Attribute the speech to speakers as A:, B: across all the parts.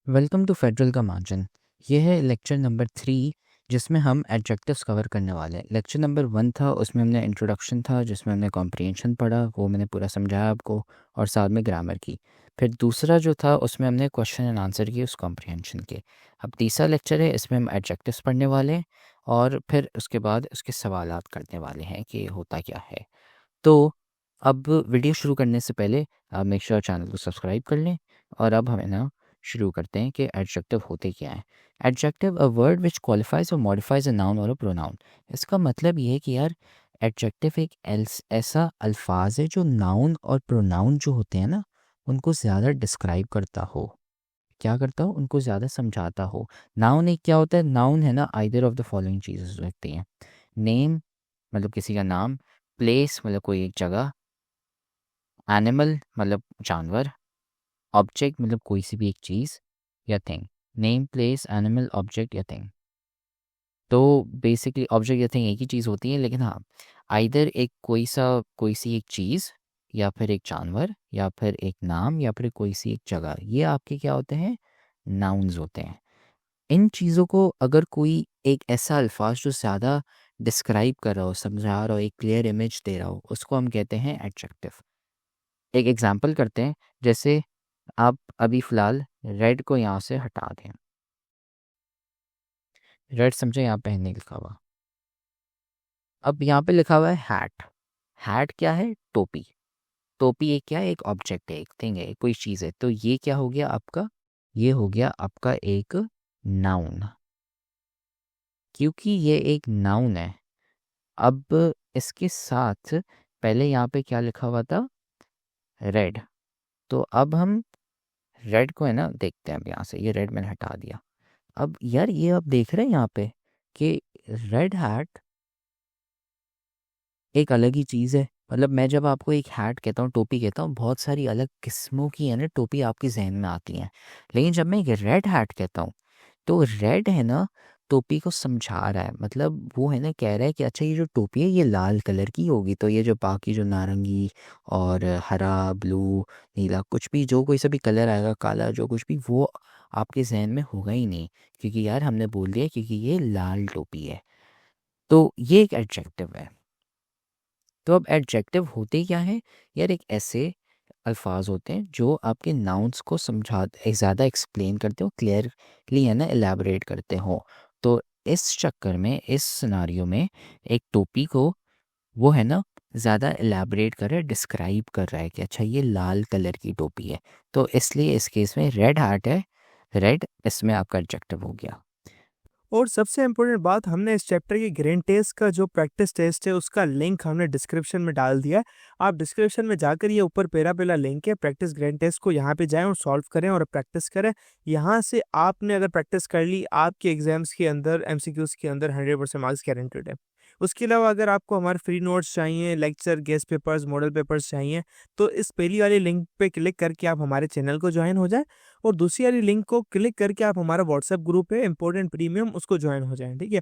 A: Welcome to federal का margin. ये है लेक्चर नंबर 3 जिसमें हम एडजेक्टिव्स कवर करने वाले हैं। लेक्चर नंबर 1 था, उसमें हमने इंट्रोडक्शन था जिसमें हमने कॉम्प्रिहेंशन पढ़ा, वो मैंने पूरा समझाया आपको, और साथ में ग्रामर की। फिर दूसरा जो था उसमें हमने क्वेश्चन एंड आंसर किए उस कॉम्प्रिहेंशन के। अब तीसरा लेक्चर है, इसमें हम एडजेक्टिव्स पढ़ने वाले हैं और फिर उसके बाद उसके सवालात करने वाले हैं कि होता क्या है। तो अब वीडियो शुरू करने से पहले आप मेक श्योर चैनल को सब्सक्राइब कर लें। और अब हमें ना शुरू करते हैं कि एडजेक्टिव होते क्या हैं। Adjective a word which qualifies और मॉडिफाइज अ नाउन और अ प्रोनाउन। इसका मतलब ये है कि यार एडजेक्टिव एक ऐसा अल्फाज है जो नाउन और प्रोनाउन जो होते हैं ना उनको ज़्यादा डिस्क्राइब करता हो। क्या करता हो? उनको ज़्यादा समझाता हो। नाउन एक क्या होता है? नाउन है ना आइदर ऑफ द फॉलोइंग चीज़ें रहती हैं। नेम मतलब किसी का नाम, प्लेस मतलब कोई एक जगह, एनिमल मतलब जानवर, ऑब्जेक्ट मतलब कोई सी भी एक चीज़ या thing. Name, place, animal, object या थिंग। तो बेसिकली ऑब्जेक्ट या थिंग एक ही चीज़ होती है, लेकिन हाँ आइदर एक कोई सी एक चीज़ या फिर एक जानवर या फिर एक नाम या फिर कोई सी एक जगह, ये आपके क्या होते हैं? नाउन्स होते हैं। इन चीज़ों को अगर कोई एक ऐसा अल्फाज जो ज़्यादा डिस्क्राइब कर रहा हो, समझा रहा हो, एक क्लियर इमेज दे रहा हो, उसको हम कहते हैं एडजेक्टिव। एक एग्जांपल करते हैं, जैसे आप अभी फ़िलहाल रेड को यहाँ से हटा दें। रेड समझे यहाँ पे नहीं लिखा हुआ। अब यहाँ पे लिखा हुआ है हैट। हैट क्या है? टोपी। टोपी एक क्या है? एक ऑब्जेक्ट है, एक थिंग है, कोई चीज़ है। तो ये क्या हो गया आपका? ये हो गया आपका एक नाउन। क्योंकि ये एक नाउन है, अब इसके साथ पहले यहाँ पे क्या लिखा हुआ था? रेड। तो अब हम रेड को है ना देखते हैं। अब यहाँ से ये रेड मैंने हटा दिया। अब यार ये आप देख रहे हैं यहाँ पे कि रेड हैट एक अलग ही चीज़ है। मतलब मैं जब आपको एक हैट कहता हूँ, टोपी कहता हूँ, बहुत सारी अलग किस्मों की है ना टोपी आपके जहन में आती हैं। लेकिन जब मैं एक रेड हैट कहता हूँ तो रेड है ना टोपी को समझा रहा है। मतलब वो है ना कह रहा है कि अच्छा ये जो टोपी है ये लाल कलर की होगी, तो ये जो बाकी जो नारंगी और हरा, ब्लू, नीला, कुछ भी जो कोई सा भी कलर आएगा, काला, जो कुछ भी, वो आपके जहन में होगा ही नहीं, क्योंकि यार हमने बोल दिया क्योंकि ये लाल टोपी है। तो ये एक एडजेक्टिव है। तो अब एडजेक्टिव होते क्या हैं? यार एक ऐसे अल्फाज होते हैं जो आपके नाउन्स को समझा ज़्यादा एक्सप्लेन करते हो, क्लियरली है ना एलैबोरेट करते हो। तो इस चक्कर में, इस सिनारियो में एक टोपी को वो है ना ज़्यादा एलैबोरेट कर रहा है, डिस्क्राइब कर रहा है कि अच्छा ये लाल कलर की टोपी है। तो इसलिए इस केस में रेड हार्ट है। रेड इसमें आपका एडजेक्टिव हो गया।
B: और सबसे इम्पोर्टेंट बात, हमने इस चैप्टर के ग्रेन टेस्ट का जो प्रैक्टिस टेस्ट है उसका लिंक हमने डिस्क्रिप्शन में डाल दिया है। आप डिस्क्रिप्शन में जाकर ये ऊपर पहला लिंक है प्रैक्टिस ग्रेन टेस्ट को, यहाँ पे जाएं और सॉल्व करें और प्रैक्टिस करें। यहाँ से आपने अगर प्रैक्टिस कर ली, आपके एग्जाम्स के अंदर, एमसीक्यूज के अंदर 100% मार्क्स गारंटेड है। उसके अलावा अगर आपको हमारे फ्री नोट्स चाहिए, lecture, guest papers, model papers चाहिए, तो इस पहली वाली लिंक पे क्लिक करके आप हमारे चैनल को ज्वाइन हो जाए और दूसरी वाली लिंक को क्लिक करके आप हमारा व्हाट्सएप ग्रुप है इम्पोर्टेंट प्रीमियम, उसको ज्वाइन हो जाएं। ठीक है।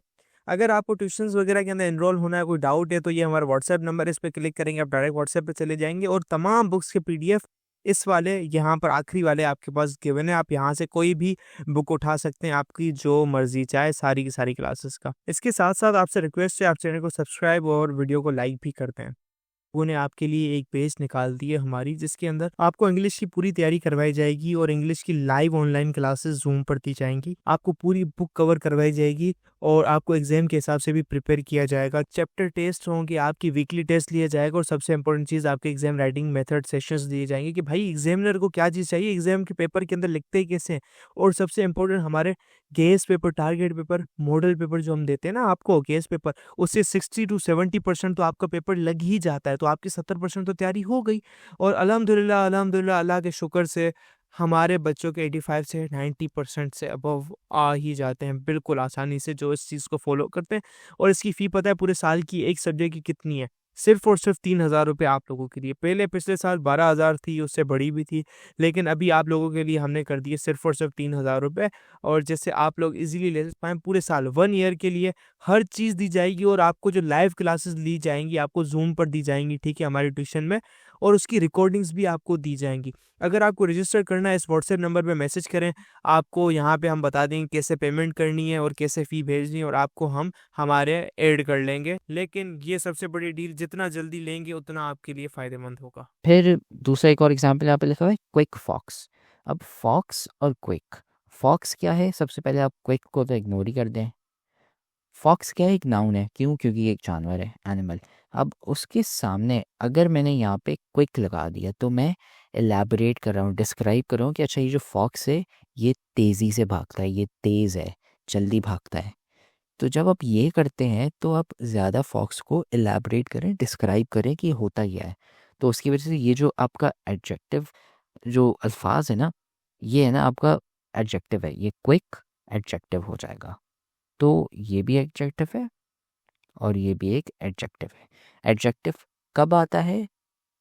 B: अगर आपको ट्यूशंस वगैरह के अंदर एनरोल होना है, कोई डाउट है, तो ये हमारा व्हाट्सएप नंबर है, इस पर क्लिक करेंगे आप डायरेक्ट व्हाट्सएप पे चले जाएंगे और तमाम बुक्स के पीडीएफ इस वाले यहाँ पर आखिरी वाले आपके पास गिवन है। आप यहाँ से कोई भी बुक उठा सकते हैं, आपकी जो मर्जी चाहे, सारी की सारी क्लासेस का। इसके साथ साथ आपसे रिक्वेस्ट है, आप चैनल को सब्सक्राइब और वीडियो को लाइक भी करते हैं। उन्होंने आपके लिए एक पेज निकाल दी है हमारी, जिसके अंदर आपको इंग्लिश की पूरी तैयारी करवाई जाएगी और इंग्लिश की लाइव ऑनलाइन क्लासेस जूम पर दी जाएंगी। आपको पूरी बुक कवर करवाई जाएगी और आपको एग्जाम के हिसाब से भी प्रिपेयर किया जाएगा। चैप्टर टेस्ट होंगे, आपकी वीकली टेस्ट लिया जाएगा और सबसे इंपॉर्टेंट चीज, आपके एग्जाम राइटिंग मेथड सेशंस दिए जाएंगे कि भाई एग्जामिनर को क्या चीज चाहिए, एग्जाम के पेपर के अंदर लिखते ही कैसे हैं। और सबसे इंपॉर्टेंट, हमारे guess paper, target paper, model paper जो हम देते हैं ना आपको, गेस पेपर, उससे 60 to 70% तो आपका पेपर लग ही जाता है, तो आपकी 70% तो तैयारी हो गई। और अल्हम्दुलिल्लाह अल्हम्दुलिल्लाह अल्लाह के शुक्र से हमारे बच्चों के 85 से 90% से अबव आ ही जाते हैं बिल्कुल आसानी से, जो इस चीज़ को फॉलो करते हैं। और इसकी फ़ी पता है पूरे साल की एक सब्जेक्ट की कितनी है? सिर्फ और सिर्फ 3,000 रुपये आप लोगों के लिए। पहले पिछले साल 12,000 थी, उससे बड़ी भी थी, लेकिन अभी आप लोगों के लिए हमने कर दी है सिर्फ और सिर्फ 3,000 रुपये। और जैसे आप लोग इजीली ले पाएँ, पूरे साल 1 ईयर के लिए हर चीज़ दी जाएगी और आपको जो लाइव क्लासेस ली जाएंगी आपको जूम पर दी जाएंगी, ठीक है, हमारे ट्यूशन में। और उसकी रिकॉर्डिंग्स भी आपको दी जाएंगी। अगर आपको रजिस्टर करना है, इस व्हाट्सएप नंबर पे मैसेज करें, आपको यहाँ पे हम बता देंगे कैसे पेमेंट करनी है और कैसे फ़ी भेजनी है, और आपको हम हमारे ऐड कर लेंगे। लेकिन ये सबसे बड़ी डील, जितना जल्दी लेंगे उतना आपके लिए फ़ायदेमंद होगा।
A: फिर दूसरा एक और एग्जाम्पल यहाँ पे लिखा हुआ है क्विक फॉक्स। अब फॉक्स और क्विक, फॉक्स क्या है, सबसे पहले आप क्विक को तो इग्नोर ही कर दें। फॉक्स क्या है, एक नाउन है, क्यों, क्योंकि ये एक जानवर है, एनिमल। अब उसके सामने अगर मैंने यहाँ पे क्विक लगा दिया तो मैं एलैबोरेट कर रहा हूँ, डिस्क्राइब कर रहा हूँ कि अच्छा ये जो फॉक्स है ये तेज़ी से भागता है, ये तेज़ है, जल्दी भागता है। तो जब आप ये करते हैं तो आप ज़्यादा फॉक्स को एलैबोरेट करें, डिस्क्राइब करें कि ये होता क्या है। तो उसकी वजह से ये जो आपका एडजेक्टिव जो अल्फाज है ना, ये है ना आपका एडजेक्टिव है, ये क्विक एडजेक्टिव हो जाएगा। तो ये भी एडजेक्टिव है और ये भी एक एडजेक्टिव है। एडजेक्टिव कब आता है,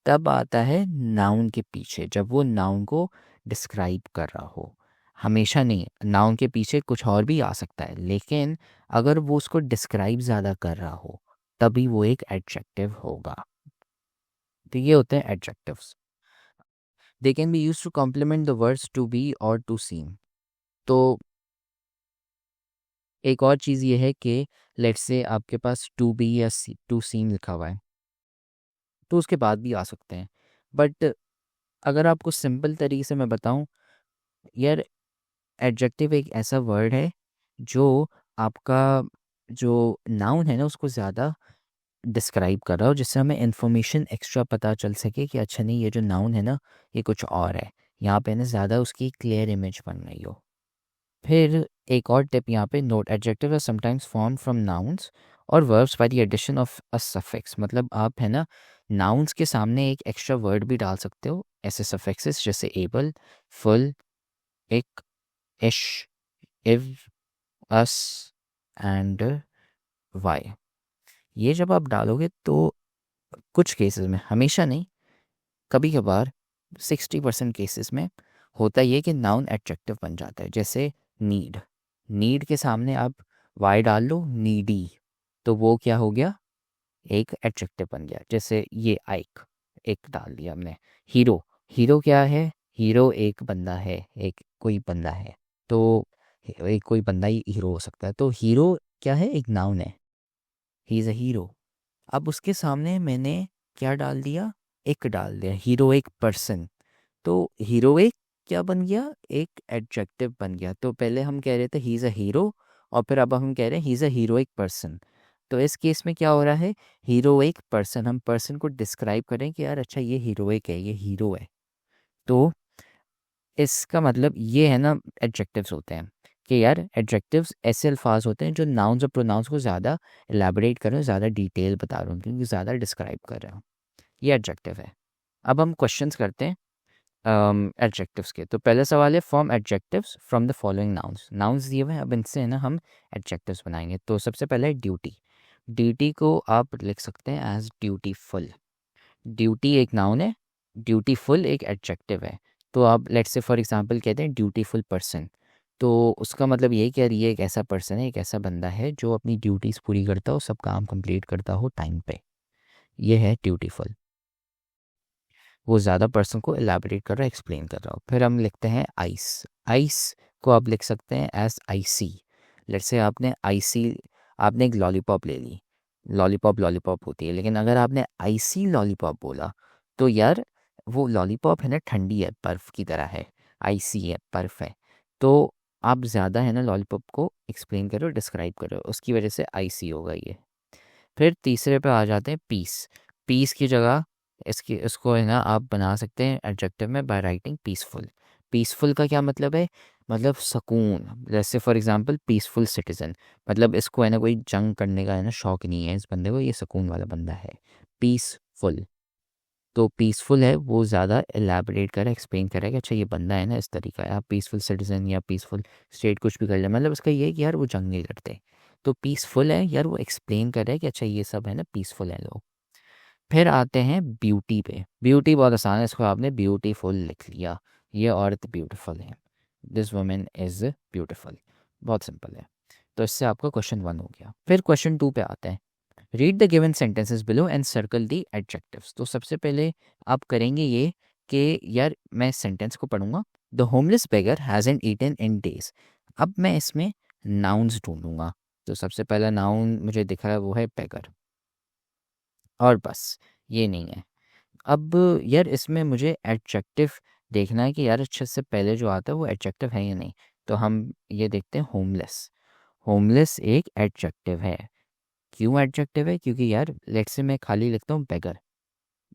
A: तब आता है नाउन के पीछे, जब वो नाउन को डिस्क्राइब कर रहा हो। हमेशा नहीं, नाउन के पीछे कुछ और भी आ सकता है, लेकिन अगर वो उसको डिस्क्राइब ज़्यादा कर रहा हो तभी वो एक एडजेक्टिव होगा। तो ये होते हैं adjectives. They can be use to complement the words to be और टू सीम। तो एक और चीज़ ये है कि लेट्स से आपके पास टू बी या टू सीम लिखा हुआ है तो उसके बाद भी आ सकते हैं। बट अगर आपको सिंपल तरीके से मैं बताऊं, यार एडजेक्टिव एक ऐसा वर्ड है जो आपका जो नाउन है ना उसको ज़्यादा डिस्क्राइब कर रहा हो, जिससे हमें इन्फॉर्मेशन एक्स्ट्रा पता चल सके कि अच्छा नहीं ये जो नाउन है ना ये कुछ और है, यहाँ पे ना ज़्यादा उसकी क्लियर इमेज बन रही हो। फिर एक और टिप यहाँ पे note, adjective are sometimes form from nouns और verbs by the addition of a suffix. मतलब आप है ना नाउन्स के सामने एक एक्स्ट्रा वर्ड भी डाल सकते हो, ऐसे सफिक्सेस जैसे एबल, फुल, इक, इश, इव, अस एंड वाई। ये जब आप डालोगे तो कुछ केसेस में, हमेशा नहीं, कभी कभार 60% केसेस में होता ये कि नाउन एडजेक्टिव बन जाता है। जैसे नीड, नीड के सामने आप वाई डाल लो, नीडी, तो वो क्या हो गया, एक एडजेक्टिव बन गया। जैसे ये आइक, एक डाल दिया हमने। हीरो, हीरो क्या है, हीरो एक बंदा है, एक कोई बंदा है, तो एक कोई बंदा ही हीरो हो सकता है। तो हीरो क्या है, एक नाउन है, ही इज़ अ हीरो। अब उसके सामने मैंने क्या डाल दिया, एक डाल दिया, हीरो एक पर्सन, तो हीरो एक क्या बन गया, एक एडजेक्टिव बन गया। तो पहले हम कह रहे थे ही इज़ अ हीरो, और फिर अब हम कह रहे हैं he is a heroic person. तो इस केस में क्या हो रहा है, हीरोइक पर्सन, हम पर्सन को डिस्क्राइब करें कि यार अच्छा ये हीरोइक है, ये हीरो है। तो इसका मतलब ये है ना, एडजेक्टिव्स होते हैं कि यार एडजेक्टिव्स ऐसे अल्फाज होते हैं जो नाउन्स और प्रोनाउंस को ज़्यादा एलैबोरेट कर रहे हो, ज़्यादा डिटेल बता रहे हो, क्योंकि ज़्यादा डिस्क्राइब कर रहे हो। ये एडजेक्टिव है। अब हम क्वेश्चंस करते हैं एडजेक्टिव्स के। तो पहला सवाल है form adjectives from the following nouns. Nouns दिए हुए हैं, अब इनसे है ना हम एडजेक्टिव्स बनाएंगे। तो सबसे पहले है ड्यूटी। ड्यूटी को आप लिख सकते हैं एज ड्यूटीफुल। ड्यूटी एक नाउन है, ड्यूटीफुल एक एडजेक्टिव है। तो आप लेट्स से फॉर एग्जांपल कहते हैं ड्यूटीफुल पर्सन, तो उसका मतलब ये कि यार ये एक ऐसा पर्सन है, एक ऐसा बंदा है जो अपनी ड्यूटीज़ पूरी करता हो, सब काम कंप्लीट करता हो टाइम पे, ये है ड्यूटीफुल। वो ज़्यादा पर्सन को एलैबोरेट कर रहा है, एक्सप्लेन कर रहा हो। फिर हम लिखते हैं आइस। आइस को आप लिख सकते हैं एज आईसी। लेट्स से आपने आईसी, आपने एक लॉलीपॉप ले ली, लॉलीपॉप लॉलीपॉप होती है, लेकिन अगर आपने आईसी लॉलीपॉप बोला तो यार वो लॉलीपॉप है ना ठंडी है, बर्फ़ की तरह है, आईसी है, बर्फ़ है। तो आप ज़्यादा है ना लॉलीपॉप को एक्सप्लेन करो, डिस्क्राइब करो, उसकी वजह से आईसी होगा ये। फिर तीसरे पे आ जाते हैं पीस। पीस की जगह इसकी इसको है ना आप बना सकते हैं एडजेक्टिव में बाय राइटिंग पीसफुल। पीसफुल का क्या मतलब है, मतलब सुकून। जैसे फॉर एग्जांपल पीसफुल सिटीजन, मतलब इसको है ना कोई जंग करने का है ना शौक नहीं है इस बंदे को, ये सुकून वाला बंदा है, पीसफुल। तो पीसफुल है वो ज़्यादा एलैबोरेट करें, एक्सप्लेन करें कि अच्छा ये बंदा है ना इस तरीका है। आप पीसफुल सिटीजन या पीसफुल स्टेट कुछ भी कर ले, मतलब उसका ये है कि यार वो जंग नहीं लड़ते। तो पीसफुल है यार, वो एक्सप्लेन कर रहा है कि अच्छा ये सब है ना पीसफुल है लोग। फिर आते हैं ब्यूटी पे। ब्यूटी बहुत आसान है, इसको आपने ब्यूटीफुल लिख लिया, ये औरत ब्यूटीफुल है, दिस वुमेन इज़ ब्यूटीफुल, बहुत सिंपल है। तो इससे आपका क्वेश्चन 1 हो गया। फिर क्वेश्चन 2 पे आते हैं। Read the given sentences below and circle the adjectives. तो सबसे पहले आप करेंगे ये कि यार मैं सेंटेंस को पढ़ूंगा। The homeless beggar hasn't eaten in days. अब मैं इसमें नाउन्स ढूंढूंगा। तो सबसे पहला नाउन मुझे दिख रहा है वो है बेगर, और बस ये नहीं है। अब यार इसमें मुझे एडजेक्टिव देखना है कि यार अच्छे से पहले जो आता है वो एडजेक्टिव है या नहीं। तो हम ये देखते हैं होमलेस। होमलेस एक एडजेक्टिव है। क्यों एडजेक्टिव है? क्योंकि यार लेट्स से मैं खाली लिखता हूँ बेगर,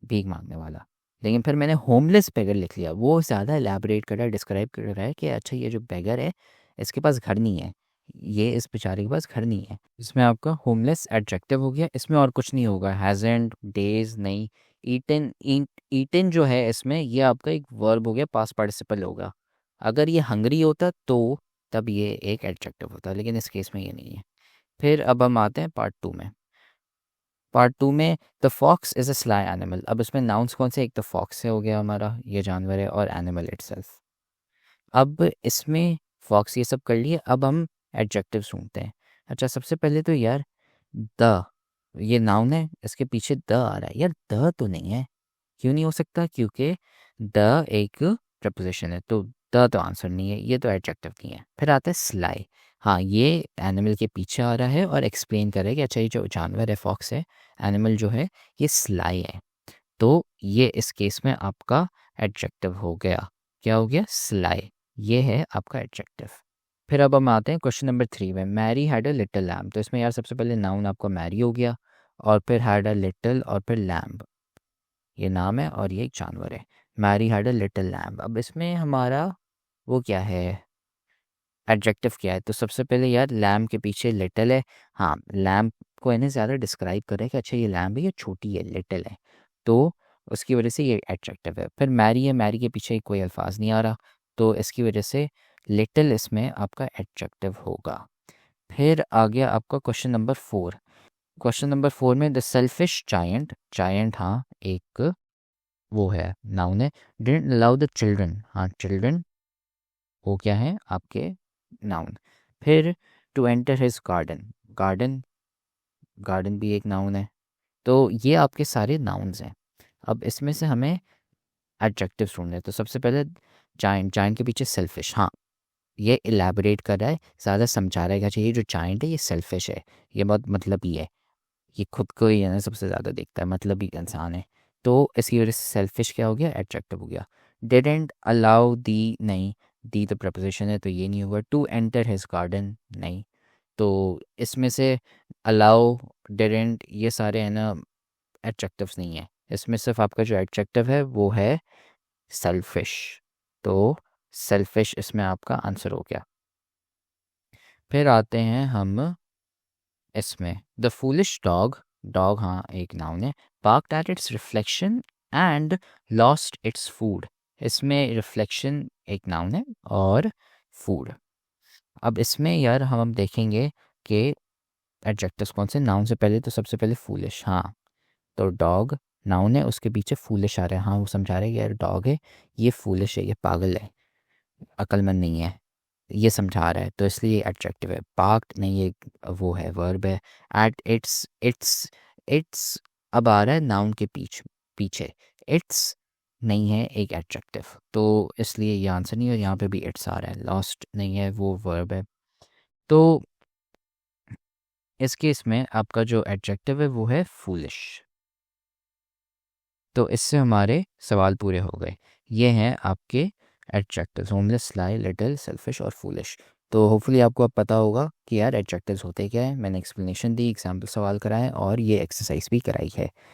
A: भीख मांगने वाला, लेकिन फिर मैंने होमलेस बेगर लिख लिया, वो ज़्यादा एलैबोरेट कर रहा है, डिस्क्राइब कर रहा है कि अच्छा ये जो बेगर है इसके पास घर नहीं है, ये इस बेचारे के पास घर नहीं है। इसमें आपका होमलेस एडजेक्टिव हो गया। इसमें और कुछ नहीं होगा, हैज़ेंट, डेज नहीं। ईटन, ईटन जो है इसमें ये आपका एक वर्ब हो गया, पास्ट पार्टिसिपल होगा। अगर ये हंग्री होता तो तब ये एक एडजेक्टिव होता, लेकिन इस केस में ये नहीं है। फिर अब हम आते हैं पार्ट 2 में। पार्ट 2 में the fox is a sly animal. अब इसमें नाउन्स कौन से? एक तो फॉक्स है हो गया हमारा, ये जानवर है, और एनिमल इटसेल्फ। अब इसमें फॉक्स ये सब कर लिए, अब हम एडजेक्टिव ढूंढते हैं। अच्छा सबसे पहले तो यार द, ये नाउन है, इसके पीछे द आ रहा है। यार द तो नहीं है। क्यों नहीं हो सकता? क्योंकि द एक प्रपोजिशन है, तो द तो आंसर नहीं है, ये तो एडजेक्टिव नहीं है। फिर आता है स्लाई। हाँ, ये एनिमल के पीछे आ रहा है और एक्सप्लेन कर रहा है कि अच्छा ये जो जानवर है फॉक्स है, एनिमल जो है ये स्लाई है। तो ये इस केस में आपका एडजेक्टिव हो गया। क्या हो गया? स्लाई। ये है आपका एडजेक्टिव। फिर अब हम आते हैं क्वेश्चन नंबर 3 में। Mary had a little lamb. तो इसमें यार सबसे पहले नाउन आपका मैरी हो गया, और फिर हैड अ लिटिल, और फिर लैम्ब, ये नाम है और ये एक जानवर है। Mary had a little lamb. अब इसमें हमारा वो क्या है, एडजेक्टिव क्या है? तो सबसे पहले यार लैम्ब के पीछे लिटिल है। हाँ, लैम्ब को इन्हें ज़्यादा डिस्क्राइब कर रहा है कि अच्छा ये लैम्ब है, ये छोटी है, लिटिल है, तो उसकी वजह से ये एडजेक्टिव है। फिर मैरी है, मैरी के पीछे कोई अल्फाज नहीं आ रहा, तो इसकी वजह से लिटिल इसमें आपका एडजेक्टिव होगा। फिर आ गया आपका क्वेश्चन नंबर 4। क्वेश्चन नंबर 4 में द सेल्फिश जायंट, जायंट हाँ एक वो है, नाउन है। डिडंट अलाउ द चिल्ड्रन, हाँ चिल्ड्रन वो क्या है आपके नाउन। फिर to enter his garden, garden, garden भी एक नाउन है। तो ये आपके सारे नाउन्स हैं। अब इसमें से हमें एडजेक्टिव ढूंढने हैं। तो सबसे पहले जायंट, जायंट के पीछे सेल्फिश, हाँ ये इलेबोरेट कर रहा है, ज़्यादा समझा रहा है कि अच्छा ये जो जायंट है ये सेल्फिश है, ये बहुत मतलबी है, ये खुद को ही है ना सबसे ज़्यादा देखता है, मतलबी इंसान है। तो इसकी वजह से सेल्फिश क्या हो गया? एडजेक्टिव हो गया। डिडंट अलाउ दी, नहीं, दी तो प्रपोजिशन है तो ये नहीं होगा। टू एंटर हिज गार्डन, नहीं। तो इसमें से अलाउ, डिडंट, ये सारे है ना एडजेक्टिव्स नहीं है। इसमें सिर्फ आपका जो एडजेक्टिव है वो है सेल्फिश। तो सेल्फिश इसमें आपका आंसर हो गया। फिर आते हैं हम इसमें द फूलिश डॉग, डॉग हाँ एक नाउन है। Barked at its reflection and lost its food. इसमें रिफ्लेक्शन एक नाउन है और फूड। अब इसमें यार हम देखेंगे कि एडजेक्टिव्स कौन से। नाउन से पहले तो सबसे पहले फूलिश, हाँ तो डॉग नाउन है, उसके पीछे फूलिश आ रहा है, हाँ वो समझा रहे हैं कि यार डॉग है ये फूलिश है, ये पागल है, अक्लमंद नहीं है, ये समझा रहा है, तो इसलिए एडजेक्टिव है। पार्क्ड नहीं, ये वो है वर्ब है। एट इट्स, इट्स, इट्स अब आ रहा है नाउन के पीछे, इट्स नहीं है एक एडजेक्टिव, तो इसलिए ये आंसर नहीं है। यहाँ पे भी इट्स आ रहा है। लॉस्ट नहीं है, वो वर्ब है। तो इस केस में आपका जो एडजेक्टिव है वो है फूलिश। तो इससे हमारे सवाल पूरे हो गए। ये हैं आपके adjectives, homeless, sly, little, selfish और फूलिश। तो होपफुली आपको अब पता होगा कि यार एडजेक्टिव्स होते क्या है। मैंने एक्सप्लेनेशन दी, एग्जाम्पल सवाल कराए और ये एक्सरसाइज भी कराई है।